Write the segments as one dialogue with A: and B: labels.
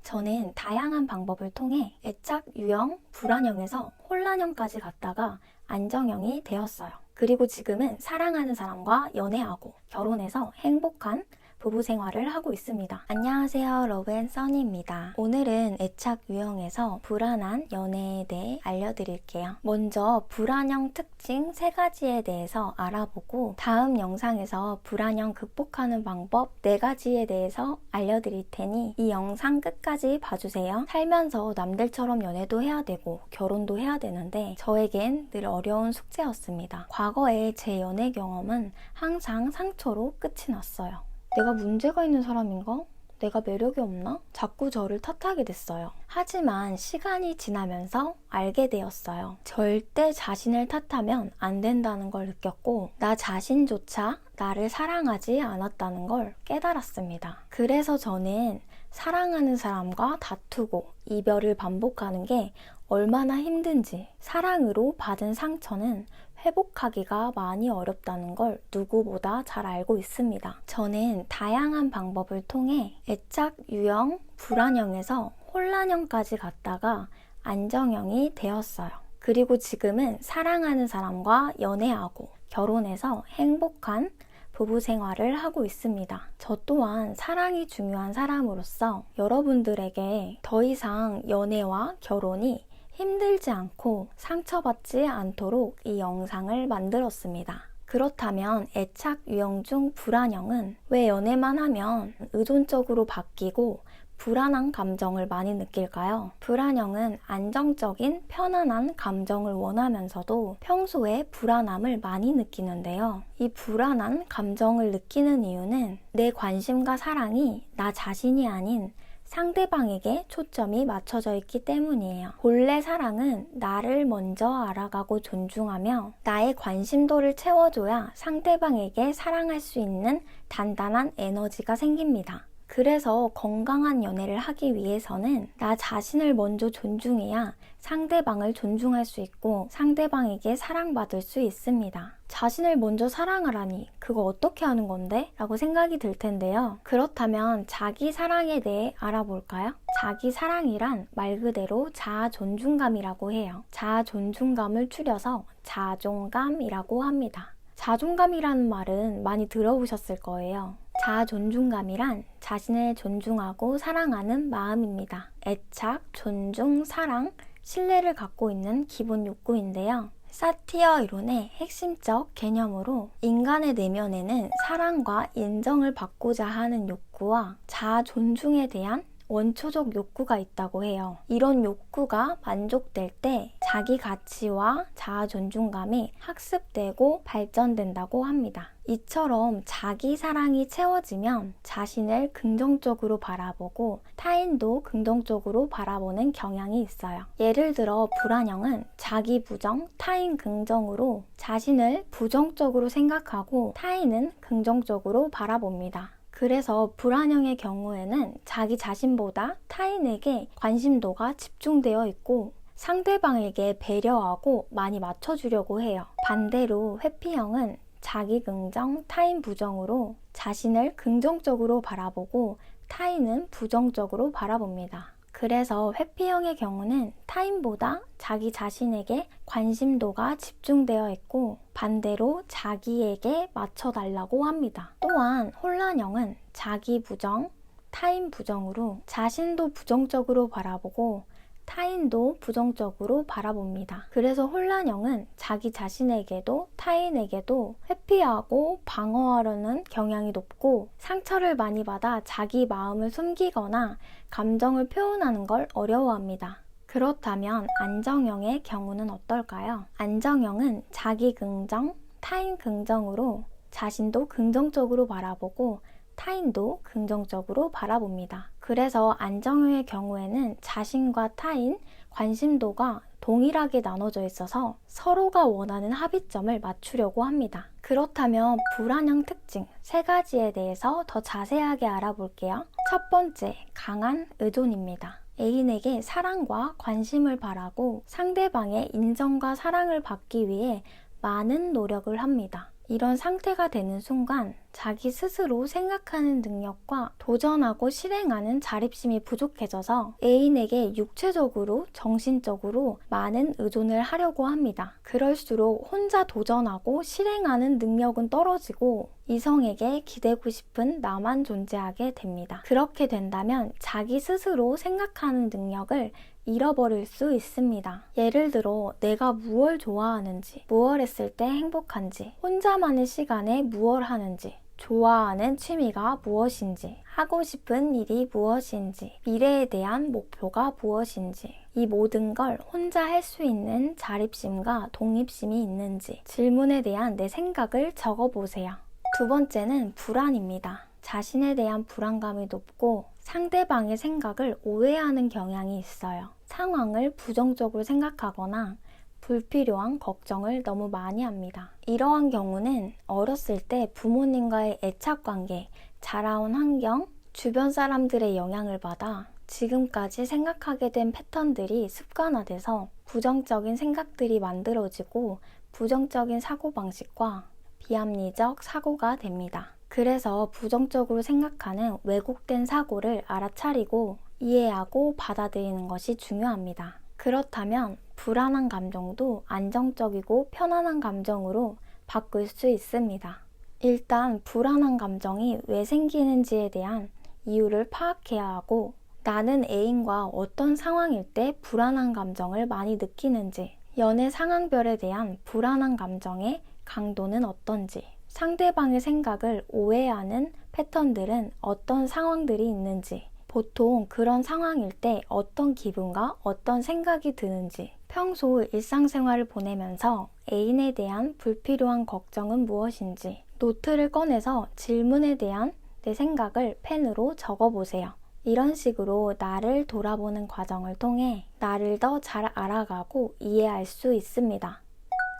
A: 저는 다양한 방법을 통해 애착 유형, 불안형에서 혼란형까지 갔다가 안정형이 되었어요. 그리고 지금은 사랑하는 사람과 연애하고 결혼해서 행복한 부부 생활을 하고 있습니다. 안녕하세요, 러브앤서니입니다. 오늘은 애착 유형에서 불안한 연애에 대해 알려드릴게요. 먼저 불안형 특징 3가지에 대해서 알아보고 다음 영상에서 불안형 극복하는 방법 4가지에 대해서 알려드릴 테니 이 영상 끝까지 봐주세요. 살면서 남들처럼 연애도 해야 되고 결혼도 해야 되는데 저에겐 늘 어려운 숙제였습니다. 과거에 제 연애 경험은 항상 상처로 끝이 났어요. 내가 문제가 있는 사람인가? 내가 매력이 없나? 자꾸 저를 탓하게 됐어요. 하지만 시간이 지나면서 알게 되었어요. 절대 자신을 탓하면 안 된다는 걸 느꼈고 나 자신조차 나를 사랑하지 않았다는 걸 깨달았습니다. 그래서 저는 사랑하는 사람과 다투고 이별을 반복하는 게 얼마나 힘든지, 사랑으로 받은 상처는 회복하기가 많이 어렵다는 걸 누구보다 잘 알고 있습니다. 저는 다양한 방법을 통해 애착 유형, 불안형에서 혼란형까지 갔다가 안정형이 되었어요. 그리고 지금은 사랑하는 사람과 연애하고 결혼해서 행복한 부부 생활을 하고 있습니다. 저 또한 사랑이 중요한 사람으로서 여러분들에게 더 이상 연애와 결혼이 힘들지 않고 상처받지 않도록 이 영상을 만들었습니다. 그렇다면 애착 유형 중 불안형은 왜 연애만 하면 의존적으로 바뀌고 불안한 감정을 많이 느낄까요? 불안형은 안정적인 편안한 감정을 원하면서도 평소에 불안함을 많이 느끼는데요. 이 불안한 감정을 느끼는 이유는 내 관심과 사랑이 나 자신이 아닌 상대방에게 초점이 맞춰져 있기 때문이에요. 본래 사랑은 나를 먼저 알아가고 존중하며 나의 관심도를 채워줘야 상대방에게 사랑할 수 있는 단단한 에너지가 생깁니다. 그래서 건강한 연애를 하기 위해서는 나 자신을 먼저 존중해야 상대방을 존중할 수 있고 상대방에게 사랑받을 수 있습니다. 자신을 먼저 사랑하라니 그거 어떻게 하는 건데? 라고 생각이 들 텐데요. 그렇다면 자기 사랑에 대해 알아볼까요? 자기 사랑이란 말 그대로 자아 존중감이라고 해요. 자아 존중감을 줄여서 자존감이라고 합니다. 자존감이라는 말은 많이 들어보셨을 거예요. 자아 존중감이란 자신을 존중하고 사랑하는 마음입니다. 애착, 존중, 사랑, 신뢰를 갖고 있는 기본 욕구인데요. 사티어 이론의 핵심적 개념으로 인간의 내면에는 사랑과 인정을 받고자 하는 욕구와 자아 존중에 대한 원초적 욕구가 있다고 해요. 이런 욕구가 만족될 때 자기 가치와 자아 존중감이 학습되고 발전된다고 합니다. 이처럼 자기 사랑이 채워지면 자신을 긍정적으로 바라보고 타인도 긍정적으로 바라보는 경향이 있어요. 예를 들어 불안형은 자기 부정, 타인 긍정으로 자신을 부정적으로 생각하고 타인은 긍정적으로 바라봅니다. 그래서 불안형의 경우에는 자기 자신보다 타인에게 관심도가 집중되어 있고 상대방에게 배려하고 많이 맞춰주려고 해요. 반대로 회피형은 자기 긍정, 타인 부정으로 자신을 긍정적으로 바라보고 타인은 부정적으로 바라봅니다. 그래서 회피형의 경우는 타인보다 자기 자신에게 관심도가 집중되어 있고 반대로 자기에게 맞춰달라고 합니다. 또한 혼란형은 자기 부정, 타인 부정으로 자신도 부정적으로 바라보고 타인도 부정적으로 바라봅니다. 그래서 혼란형은 자기 자신에게도 타인에게도 회피하고 방어하려는 경향이 높고 상처를 많이 받아 자기 마음을 숨기거나 감정을 표현하는 걸 어려워합니다. 그렇다면 안정형의 경우는 어떨까요? 안정형은 자기 긍정, 타인 긍정으로 자신도 긍정적으로 바라보고 타인도 긍정적으로 바라봅니다. 그래서 안정형의 경우에는 자신과 타인, 관심도가 동일하게 나눠져 있어서 서로가 원하는 합의점을 맞추려고 합니다. 그렇다면 불안형 특징 3가지에 대해서 더 자세하게 알아볼게요. 첫 번째, 강한 의존입니다. 애인에게 사랑과 관심을 바라고 상대방의 인정과 사랑을 받기 위해 많은 노력을 합니다. 이런 상태가 되는 순간 자기 스스로 생각하는 능력과 도전하고 실행하는 자립심이 부족해져서 애인에게 육체적으로, 정신적으로 많은 의존을 하려고 합니다. 그럴수록 혼자 도전하고 실행하는 능력은 떨어지고 이성에게 기대고 싶은 나만 존재하게 됩니다. 그렇게 된다면 자기 스스로 생각하는 능력을 잃어버릴 수 있습니다. 예를 들어 내가 무엇을 좋아하는지, 무엇을 했을 때 행복한지, 혼자만의 시간에 무엇을 하는지, 좋아하는 취미가 무엇인지, 하고 싶은 일이 무엇인지, 미래에 대한 목표가 무엇인지, 이 모든 걸 혼자 할 수 있는 자립심과 독립심이 있는지 질문에 대한 내 생각을 적어보세요. 두 번째는 불안입니다. 자신에 대한 불안감이 높고 상대방의 생각을 오해하는 경향이 있어요. 상황을 부정적으로 생각하거나 불필요한 걱정을 너무 많이 합니다. 이러한 경우는 어렸을 때 부모님과의 애착관계, 자라온 환경, 주변 사람들의 영향을 받아 지금까지 생각하게 된 패턴들이 습관화돼서 부정적인 생각들이 만들어지고 부정적인 사고방식과 비합리적 사고가 됩니다. 그래서 부정적으로 생각하는 왜곡된 사고를 알아차리고 이해하고 받아들이는 것이 중요합니다. 그렇다면 불안한 감정도 안정적이고 편안한 감정으로 바꿀 수 있습니다. 일단 불안한 감정이 왜 생기는지에 대한 이유를 파악해야 하고 나는 애인과 어떤 상황일 때 불안한 감정을 많이 느끼는지, 연애 상황별에 대한 불안한 감정의 강도는 어떤지, 상대방의 생각을 오해하는 패턴들은 어떤 상황들이 있는지, 보통 그런 상황일 때 어떤 기분과 어떤 생각이 드는지, 평소 일상생활을 보내면서 애인에 대한 불필요한 걱정은 무엇인지 노트를 꺼내서 질문에 대한 내 생각을 펜으로 적어보세요. 이런 식으로 나를 돌아보는 과정을 통해 나를 더 잘 알아가고 이해할 수 있습니다.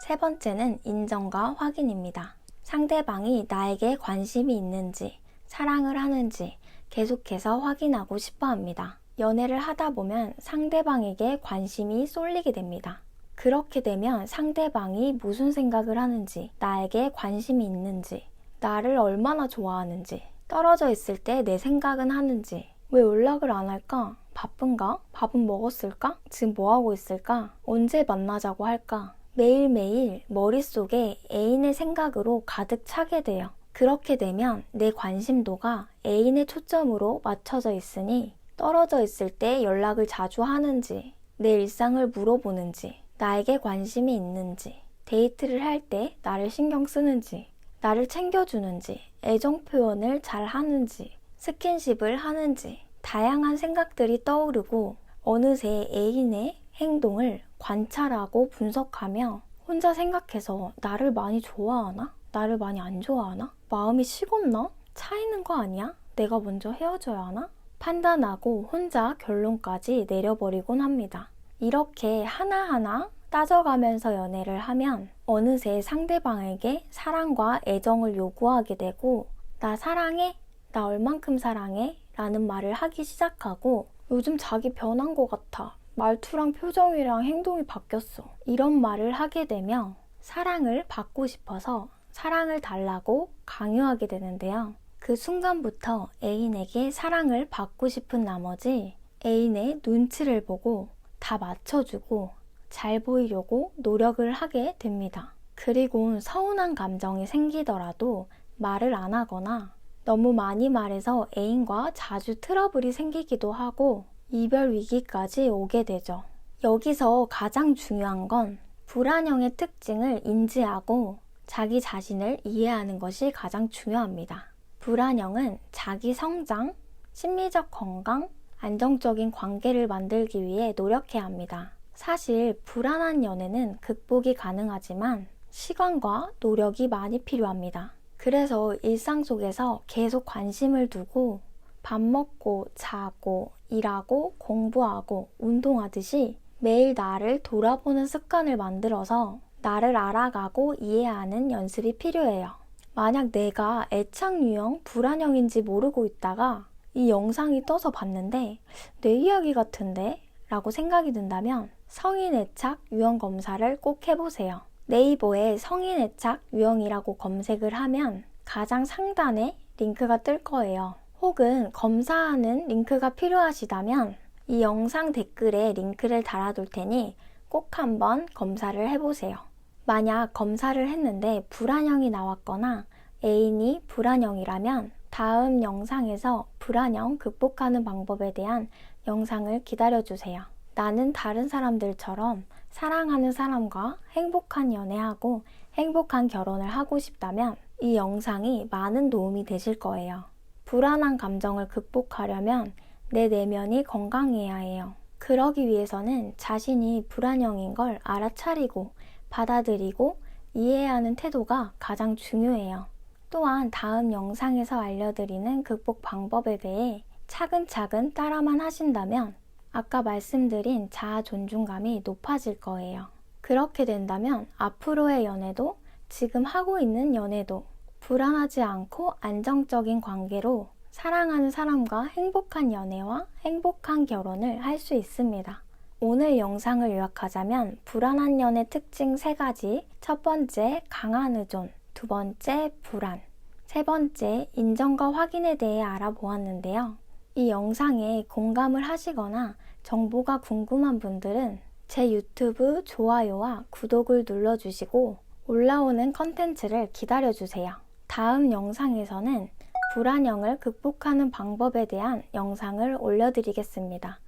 A: 세 번째는 인정과 확인입니다. 상대방이 나에게 관심이 있는지, 사랑을 하는지 계속해서 확인하고 싶어 합니다. 연애를 하다 보면 상대방에게 관심이 쏠리게 됩니다. 그렇게 되면 상대방이 무슨 생각을 하는지, 나에게 관심이 있는지, 나를 얼마나 좋아하는지, 떨어져 있을 때 내 생각은 하는지, 왜 연락을 안 할까? 바쁜가? 밥은 먹었을까? 지금 뭐하고 있을까? 언제 만나자고 할까? 매일매일 머릿속에 애인의 생각으로 가득 차게 돼요. 그렇게 되면 내 관심도가 애인의 초점으로 맞춰져 있으니 떨어져 있을 때 연락을 자주 하는지, 내 일상을 물어보는지, 나에게 관심이 있는지, 데이트를 할 때 나를 신경 쓰는지, 나를 챙겨주는지, 애정 표현을 잘 하는지, 스킨십을 하는지 다양한 생각들이 떠오르고 어느새 애인의 행동을 관찰하고 분석하며 혼자 생각해서 나를 많이 좋아하나? 나를 많이 안 좋아하나? 마음이 식었나? 차이는 거 아니야? 내가 먼저 헤어져야 하나? 판단하고 혼자 결론까지 내려버리곤 합니다. 이렇게 하나하나 따져가면서 연애를 하면 어느새 상대방에게 사랑과 애정을 요구하게 되고 나 사랑해? 나 얼만큼 사랑해? 라는 말을 하기 시작하고 요즘 자기 변한 것 같아. 말투랑 표정이랑 행동이 바뀌었어. 이런 말을 하게 되며 사랑을 받고 싶어서 사랑을 달라고 강요하게 되는데요. 그 순간부터 애인에게 사랑을 받고 싶은 나머지 애인의 눈치를 보고 다 맞춰주고 잘 보이려고 노력을 하게 됩니다. 그리고 서운한 감정이 생기더라도 말을 안 하거나 너무 많이 말해서 애인과 자주 트러블이 생기기도 하고 이별 위기까지 오게 되죠. 여기서 가장 중요한 건 불안형의 특징을 인지하고 자기 자신을 이해하는 것이 가장 중요합니다. 불안형은 자기 성장, 심리적 건강, 안정적인 관계를 만들기 위해 노력해야 합니다. 사실 불안한 연애는 극복이 가능하지만 시간과 노력이 많이 필요합니다. 그래서 일상 속에서 계속 관심을 두고 밥 먹고 자고 일하고 공부하고 운동하듯이 매일 나를 돌아보는 습관을 만들어서 나를 알아가고 이해하는 연습이 필요해요. 만약 내가 애착 유형 불안형인지 모르고 있다가 이 영상이 떠서 봤는데 내 이야기 같은데? 라고 생각이 든다면 성인 애착 유형 검사를 꼭 해보세요. 네이버에 성인 애착 유형이라고 검색을 하면 가장 상단에 링크가 뜰 거예요. 혹은 검사하는 링크가 필요하시다면 이 영상 댓글에 링크를 달아둘 테니 꼭 한번 검사를 해보세요. 만약 검사를 했는데 불안형이 나왔거나 애인이 불안형이라면 다음 영상에서 불안형 극복하는 방법에 대한 영상을 기다려주세요. 나는 다른 사람들처럼 사랑하는 사람과 행복한 연애하고 행복한 결혼을 하고 싶다면 이 영상이 많은 도움이 되실 거예요. 불안한 감정을 극복하려면 내 내면이 건강해야 해요. 그러기 위해서는 자신이 불안형인 걸 알아차리고 받아들이고 이해하는 태도가 가장 중요해요. 또한 다음 영상에서 알려드리는 극복 방법에 대해 차근차근 따라만 하신다면 아까 말씀드린 자아 존중감이 높아질 거예요. 그렇게 된다면 앞으로의 연애도 지금 하고 있는 연애도 불안하지 않고 안정적인 관계로 사랑하는 사람과 행복한 연애와 행복한 결혼을 할 수 있습니다. 오늘 영상을 요약하자면 불안한 연애 특징 3가지, 첫 번째 강한 의존, 두 번째 불안, 세 번째 인정과 확인에 대해 알아보았는데요. 이 영상에 공감을 하시거나 정보가 궁금한 분들은 제 유튜브 좋아요와 구독을 눌러주시고 올라오는 컨텐츠를 기다려주세요. 다음 영상에서는 불안형을 극복하는 방법에 대한 영상을 올려드리겠습니다.